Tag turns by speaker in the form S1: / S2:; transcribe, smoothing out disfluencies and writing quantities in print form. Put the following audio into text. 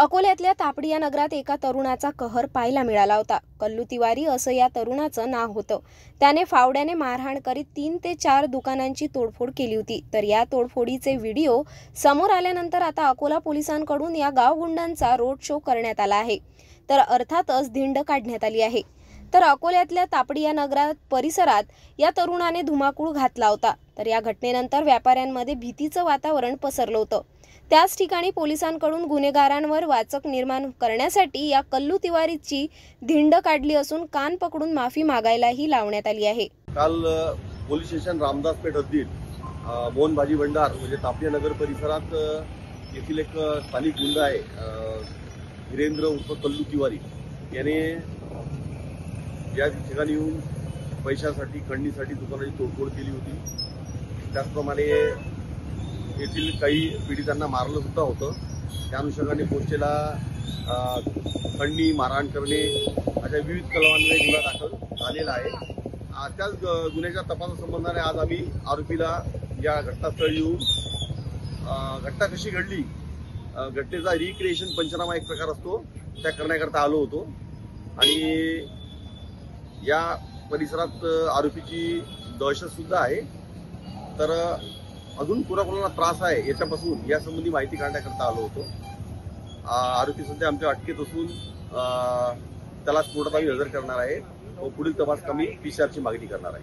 S1: अकोल्यातल्या तापडी या नगरात एका तरुणाचा कहर पाहायला मिळाला होता। कल्लू तिवारी असं या तरुणाचं नाव होतं। त्याने फावड्याने मारहाण करीत 3 ते 4 दुकानांची तोडफोड केली होती। तर या तोडफोडीचे व्हिडिओ समोर आल्यानंतर आता अकोला पोलिसांकडून या गावगुंडांचा रोड शो करण्यात आला आहे। तर अर्थातच धिंड काढण्यात आली आहे। तर अकोल्यातल्या तापडी या नगरात परिसरात या तरुणाने धुमाकूळ घातला होता। तर या घटनेनंतर व्यापाऱ्यांमध्ये भीतीचं वातावरण पसरलं होतं। त्याच ठिकाणी पोलिसांकडून गुन्हेगारांवर वाचक निर्माण करण्यासाठी या कल्लू तिवारीची धिंड काढली असून कान पकडून माफी मागायलाही लावण्यात आली आहे।
S2: काल पोलीस स्टेशन रामदासपेठ हद्दीत मोहन भाजी भंडार म्हणजे तापडी नगर परिसरात येथील एक स्थानिक गुंड आहे वीरेंद्र उर्फ कल्लू तिवारी याने या ठिकाणी येऊन पैशासाठी खंडणीसाठी दुकानाची तोडफोड केली होती। त्याचप्रमाणे येथील काही पीडितांना मारलं सुद्धा होतं। त्या अनुषंगाने पोस्टेला खंडणी मारहाण करणे अशा विविध कलमांमध्ये गुन्हा दाखल झालेला आहे। त्याच गुन्ह्याच्या तपासासंबंधाने आज आम्ही आरोपीला या घटनास्थळी येऊन घटना कशी घडली घटनेचा रिक्रिएशन पंचनामा एक प्रकार असतो त्या करण्याकरता आलो होतो आणि या परिसरात आरोपीची दहशत सुद्धा आहे। तर अजून कोणाकोणाला त्रास आहे याच्यापासून यासंबंधी माहिती काढण्याकरता आलो होतो। आरोपी सध्या आमच्या अटकेत असून त्याला कोर्टात आम्ही हजर करणार आहे व पुढील तपास आम्ही PCR ची मागणी करणार आहे।